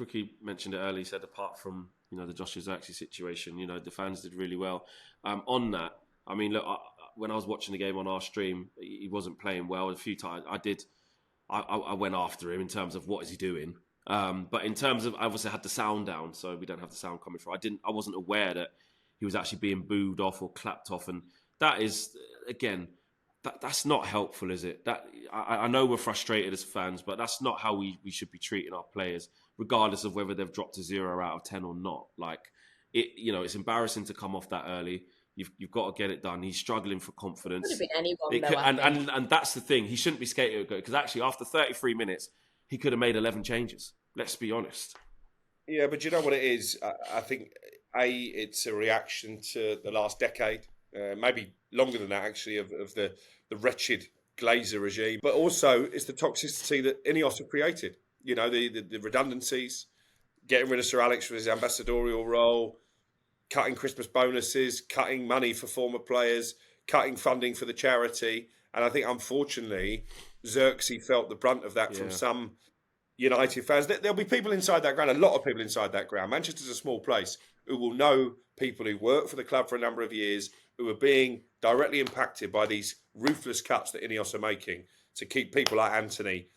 Crookie mentioned it earlier. He said apart from the Joshua Zirkzee situation, the fans did really well. On that, I mean, look, when I was watching the game on our stream, he wasn't playing well. A few times I went after him in terms of what is he doing. But in terms of, I obviously had the sound down, so we don't have the sound coming through. I wasn't aware that he was actually being booed off or clapped off, and that is, again, that's not helpful, is it? That I know we're frustrated as fans, but that's not how we should be treating our players, regardless of whether they've dropped a 0 out of 10 or not. Like, it's embarrassing to come off that early. You've got to get it done. He's struggling for confidence. Could have been anyone, though, and that's the thing. He shouldn't be skating because actually after 33 minutes, he could have made 11 changes. Let's be honest. Yeah, but you know what it is? I think, it's a reaction to the last decade, maybe longer than that, actually, of the wretched Glazer regime. But also, it's the toxicity that INEOS have created. The redundancies, getting rid of Sir Alex for his ambassadorial role, cutting Christmas bonuses, cutting money for former players, cutting funding for the charity. And I think, unfortunately, Zirkzee felt the brunt of that from some United fans. There'll be people inside that ground, a lot of people inside that ground. Manchester's a small place who will know people who work for the club for a number of years, who are being directly impacted by these ruthless cuts that INEOS are making to keep people like Anthony,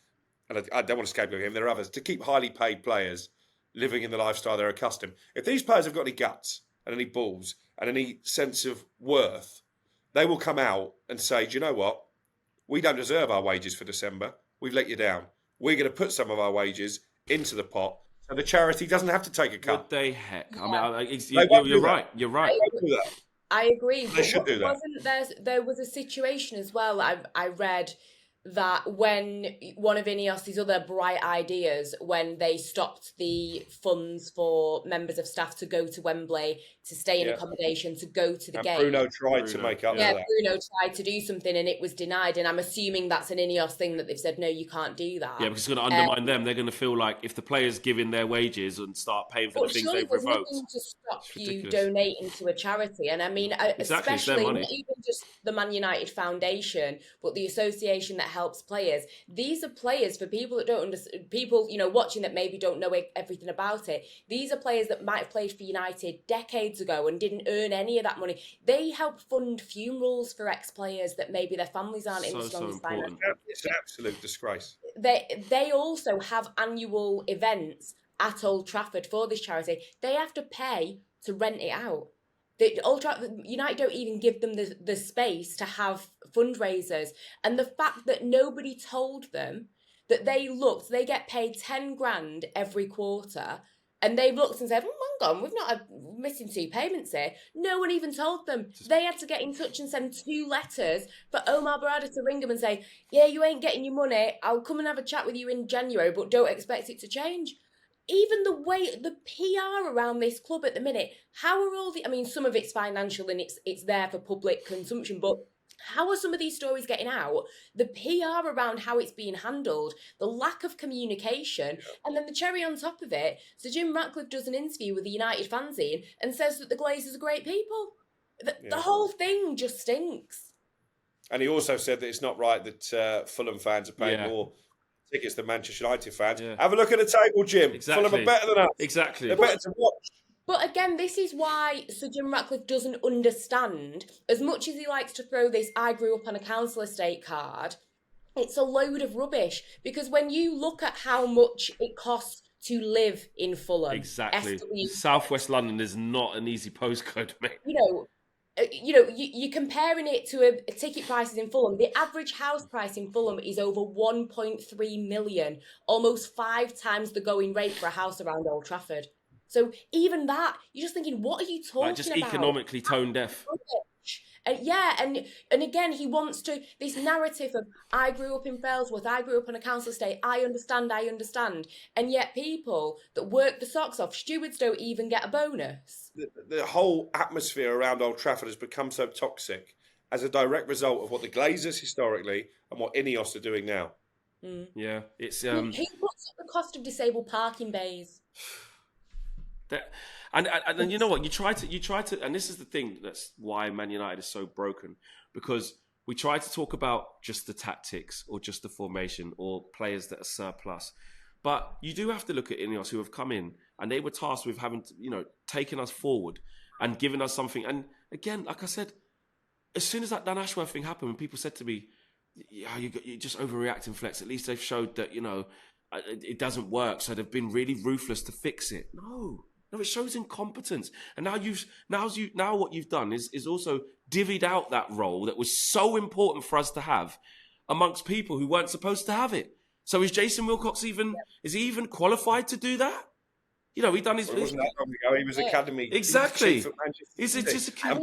and I don't want to scapegoat him, there are others, to keep highly paid players living in the lifestyle they're accustomed. If these players have got any guts and any balls and any sense of worth, they will come out and say, do you know what? We don't deserve our wages for December. We've let you down. We're going to put some of our wages into the pot so the charity doesn't have to take a cut. What the heck? Yeah. I mean, you're right. You're right. I agree. They should do that. There was a situation as well I read that when one of INEOS's other bright ideas, when they stopped the funds for members of staff to go to Wembley, to stay in accommodation, to go to the game. Bruno tried to make up for that. Bruno tried to do something and it was denied. And I'm assuming that's an INEOS thing that they've said, no, you can't do that. Yeah, because it's going to undermine them. They're going to feel like if the players give in their wages and start paying for the things they've revoked. There's nothing to stop you donating to a charity. And I mean, especially not even just the Man United Foundation, but the association that helps players. These are players, for people that don't understand, people, watching that maybe don't know everything about it. These are players that might have played for United decades ago and didn't earn any of that money. They help fund funerals for ex-players that maybe their families aren't in the strongest finance. It's an absolute disgrace. They also have annual events at Old Trafford for this charity. They have to pay to rent it out. United don't even give them the space to have fundraisers. And the fact that nobody told them that they get paid 10 grand every quarter, and they've looked and said, hang on, we're missing 2 payments here. No one even told them. They had to get in touch and send 2 letters for Omar Barada to ring them and say, yeah, you ain't getting your money. I'll come and have a chat with you in January, but don't expect it to change. Even the way, the PR around this club at the minute, how are some of it's financial and it's there for public consumption, but how are some of these stories getting out? The PR around how it's being handled, the lack of communication, and then the cherry on top of it, Sir Jim Ratcliffe does an interview with the United fanzine and says that the Glazers are great people. The whole thing just stinks. And he also said that it's not right that Fulham fans are paying more tickets than Manchester United fans. Yeah. Have a look at the table, Jim. Exactly. Fulham are better than us. Exactly. They're better to watch. But again, this is why Sir Jim Ratcliffe doesn't understand, as much as he likes to throw this I grew up on a council estate card, it's a load of rubbish. Because when you look at how much it costs to live in Fulham. Exactly. South West London is not an easy postcode, mate. You're comparing it to a ticket prices in Fulham. The average house price in Fulham is over 1.3 million, almost 5 times the going rate for a house around Old Trafford. So even that, you're just thinking, what are you talking about? Just economically tone deaf. And again, he wants to, this narrative of, I grew up in Failsworth, I grew up on a council estate, I understand. And yet people that work the socks off, stewards don't even get a bonus. The whole atmosphere around Old Trafford has become so toxic as a direct result of what the Glazers historically and what INEOS are doing now. Mm. Yeah, it's... Who puts up the cost of disabled parking bays? And you know what? You try to, and this is the thing, that's why Man United is so broken, because we try to talk about just the tactics or just the formation or players that are surplus. But you do have to look at INEOS, who have come in and they were tasked with having to, taking us forward and giving us something. And again, like I said, as soon as that Dan Ashworth thing happened, when people said to me, "Yeah, you're just overreacting, Flex. At least they've showed that it doesn't work, so they've been really ruthless to fix it." No, it shows incompetence. And now what you've done is also divvied out that role that was so important for us to have amongst people who weren't supposed to have it. So is Jason Wilcox is he even qualified to do that? He done his. Well, it wasn't that long ago. He was academy. Exactly. Chief at Manchester Is it City. just And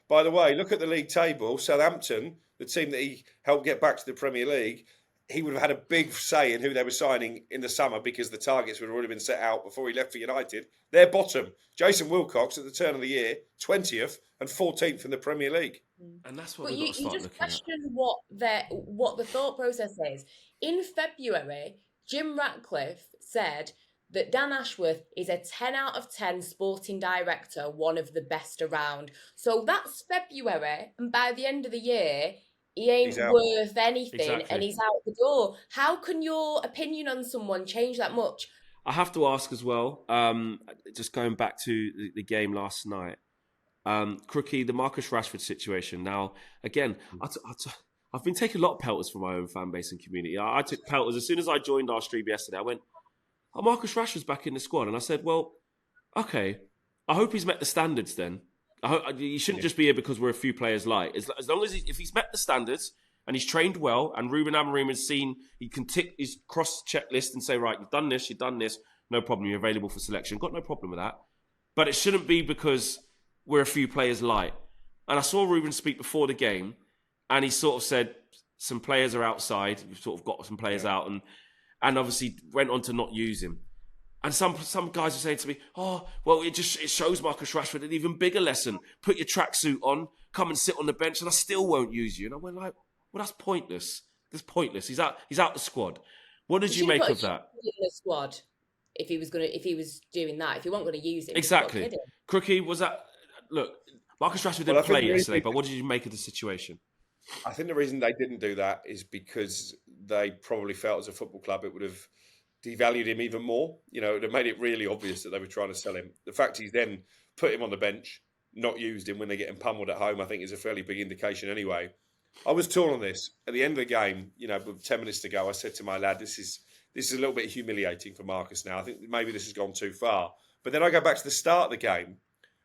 by the way, look at the league table. Southampton, the team that he helped get back to the Premier League, he would have had a big say in who they were signing in the summer because the targets would have already been set out before he left for United. They're bottom. Jason Wilcox at the turn of the year, 20th and 14th in the Premier League. And that's what we've got to start looking at. You just question what the thought process is. In February, Jim Ratcliffe said that Dan Ashworth is a 10 out of 10 sporting director, one of the best around. So that's February, and by the end of the year, he ain't worth anything, and he's out the door. How can your opinion on someone change that much? I have to ask as well, just going back to the game last night, Crookie, the Marcus Rashford situation. Now, again, I've been taking a lot of pelters from my own fan base and community. I took pelters as soon as I joined our stream yesterday. I went, "Oh, Marcus Rashford's back in the squad." And I said, well, okay, I hope he's met the standards then. He shouldn't just be here because we're a few players light. As long as if he's met the standards and he's trained well and Ruben Amorim has seen, he can tick his cross-checklist and say, right, you've done this, no problem, you're available for selection. Got no problem with that. But it shouldn't be because we're a few players light. And I saw Ruben speak before the game and he sort of said some players are outside. We've sort of got some players out and obviously went on to not use him. And some guys are saying to me, "Oh, well, it shows Marcus Rashford an even bigger lesson. Put your tracksuit on, come and sit on the bench, and I still won't use you." And I went like, "Well, that's pointless. That's pointless. He's out the squad." What did you make of that? In the squad, if he was doing that, if he wasn't going to use him, exactly. Crookie, was that? Look, Marcus Rashford didn't play yesterday, but what did you make of the situation? I think the reason they didn't do that is because they probably felt as a football club it would have devalued him even more. It would have made it really obvious that they were trying to sell him. The fact he's then put him on the bench, not used him when they get him pummeled at home, I think is a fairly big indication anyway. I was torn on this. At the end of the game, with 10 minutes to go, I said to my lad, this is a little bit humiliating for Marcus now. I think maybe this has gone too far. But then I go back to the start of the game,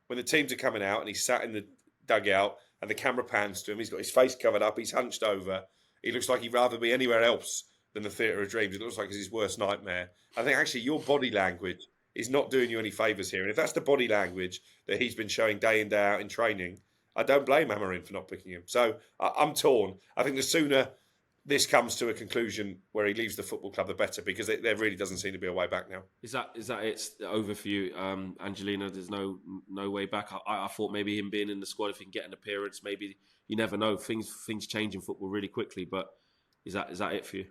when the teams are coming out and he's sat in the dugout and the camera pans to him. He's got his face covered up. He's hunched over. He looks like he'd rather be anywhere else than the Theatre of Dreams. It looks like it's his worst nightmare. I think actually your body language is not doing you any favours here. And if that's the body language that he's been showing day in, day out in training, I don't blame Amorim for not picking him. So I'm torn. I think the sooner this comes to a conclusion where he leaves the football club, the better, because there really doesn't seem to be a way back now. Is that it's over for you, Angelina? There's no way back. I thought maybe him being in the squad, if he can get an appearance, maybe you never know. Things change in football really quickly. But is that it for you?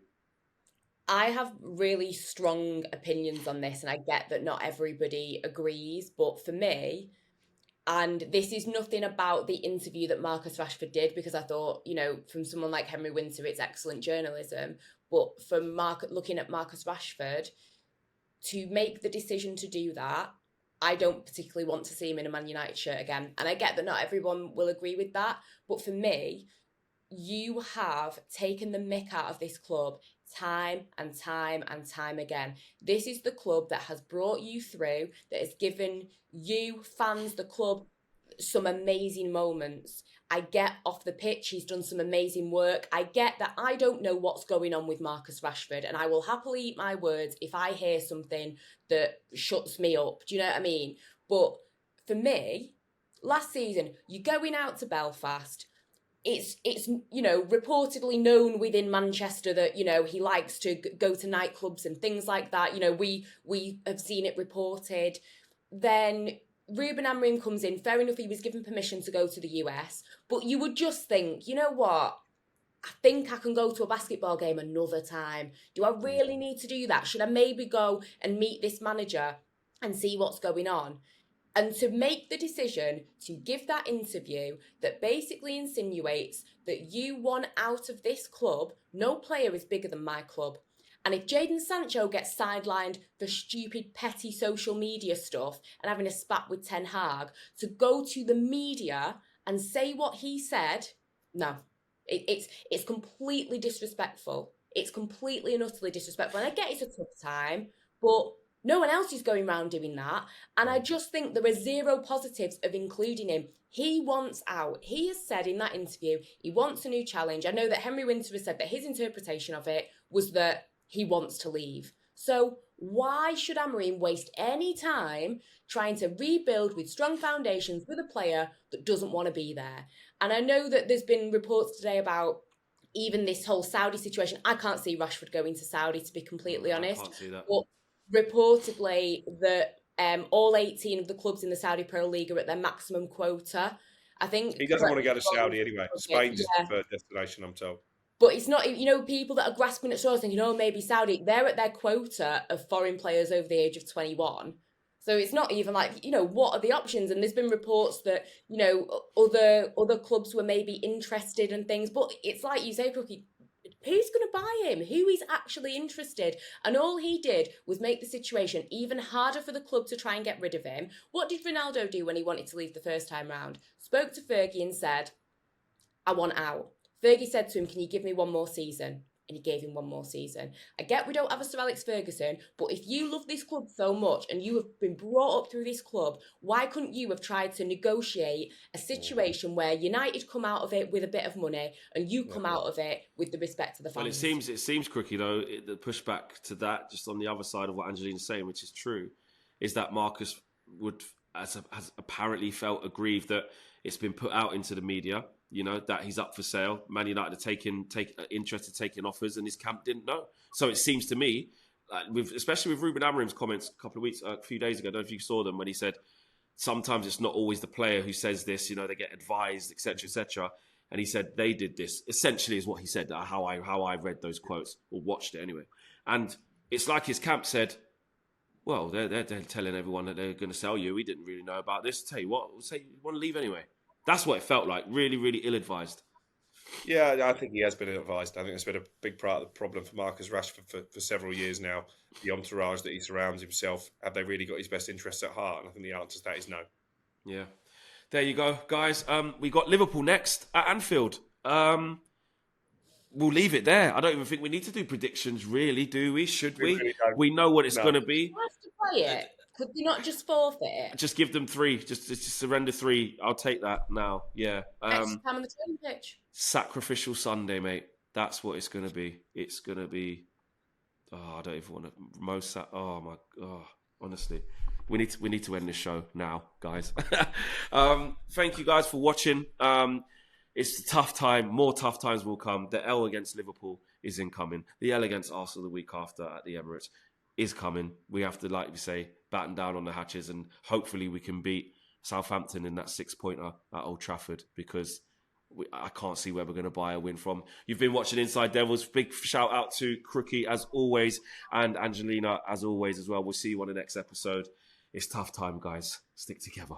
I have really strong opinions on this, and I get that not everybody agrees. But for me, and this is nothing about the interview that Marcus Rashford did, because I thought, from someone like Henry Winter, it's excellent journalism. But from looking at Marcus Rashford, to make the decision to do that, I don't particularly want to see him in a Man United shirt again. And I get that not everyone will agree with that. But for me, you have taken the mick out of this club time and time and time again. This is the club that has brought you through, that has given you, fans, the club, some amazing moments. I get off the pitch, he's done some amazing work. I get that I don't know what's going on with Marcus Rashford, and I will happily eat my words if I hear something that shuts me up. Do you know what I mean? But for me, last season, you're going out to Belfast. It's reportedly known within Manchester that, he likes to go to nightclubs and things like that. We have seen it reported. Then Ruben Amorim comes in. Fair enough, he was given permission to go to the US. But you would just think, you know what? I think I can go to a basketball game another time. Do I really need to do that? Should I maybe go and meet this manager and see what's going on? And to make the decision to give that interview that basically insinuates that you want out of this club, no player is bigger than my club. And if Jadon Sancho gets sidelined for stupid, petty social media stuff and having a spat with Ten Hag, to go to the media and say what he said, no. It's completely disrespectful. It's completely and utterly disrespectful. And I get it's a tough time, but no one else is going around doing that. And I just think there are zero positives of including him. He wants out. He has said in that interview he wants a new challenge. I know that Henry Winter has said that his interpretation of it was that he wants to leave. So why should Amorim waste any time trying to rebuild with strong foundations with a player that doesn't want to be there? And I know that there's been reports today about even this whole Saudi situation. I can't see Rashford going to Saudi, to be completely honest. I can't see that. But reportedly that all 18 of the clubs in the Saudi Pro League are at their maximum quota. I think he doesn't want to go to Saudi anyway. Spain's his preferred destination, I'm told. But it's not, people that are grasping at straws thinking, maybe Saudi, they're at their quota of foreign players over the age of 21. So it's not even like, what are the options? And there's been reports that, other clubs were maybe interested and things. But it's like you say, Crookie, who's going to buy him? Who is actually interested? And all he did was make the situation even harder for the club to try and get rid of him. What did Ronaldo do when he wanted to leave the first time round? Spoke to Fergie and said, I want out. Fergie said to him, can you give me one more season? And he gave him one more season. I get we don't have a Sir Alex Ferguson, but if you love this club so much and you have been brought up through this club, why couldn't you have tried to negotiate a situation where United come out of it with a bit of money and you come out of it with the respect to the fans? Well, it seems Crookie, though, the pushback to that, just on the other side of what Angelina's saying, which is true, is that Marcus has apparently felt aggrieved that it's been put out into the media, that he's up for sale. Man United are interested in taking offers, and his camp didn't know. So it seems to me, especially with Ruben Amorim's comments a few days ago, I don't know if you saw them, when he said sometimes it's not always the player who says this, they get advised, etc., etc. And he said they did this. Essentially, is what he said. How I read those quotes or watched it anyway. And it's like his camp said, well, they're telling everyone that they're going to sell you. We didn't really know about this. Tell you what, we'll say you want to leave anyway. That's what it felt like. Really, really ill-advised. Yeah, I think he has been ill-advised. I think it's been a big part of the problem for Marcus Rashford for several years now. The entourage that he surrounds himself, have they really got his best interests at heart? And I think the answer to that is no. Yeah. There you go, guys. We got Liverpool next at Anfield. We'll leave it there. I don't even think we need to do predictions, really, do we? Should we? Really we know what it's going to be. You have to play it. Could we not just forfeit it? Just give them 3. Just surrender 3. I'll take that now. Yeah. Next time on the training pitch. Sacrificial Sunday, mate. That's what it's going to be. It's going to be... Oh, I don't even want to... Oh, my... Oh, honestly. We need to end this show now, guys. Thank you, guys, for watching. It's a tough time. More tough times will come. The L against Liverpool is incoming. The L against Arsenal the week after at the Emirates is coming. We have to, like we say, batten down on the hatches, and hopefully we can beat Southampton in that 6-pointer at Old Trafford, because I can't see where we're going to buy a win from. You've been watching Inside Devils. Big shout out to Crookie as always, and Angelina as always as well. We'll see you on the next episode. It's tough time, guys. Stick together.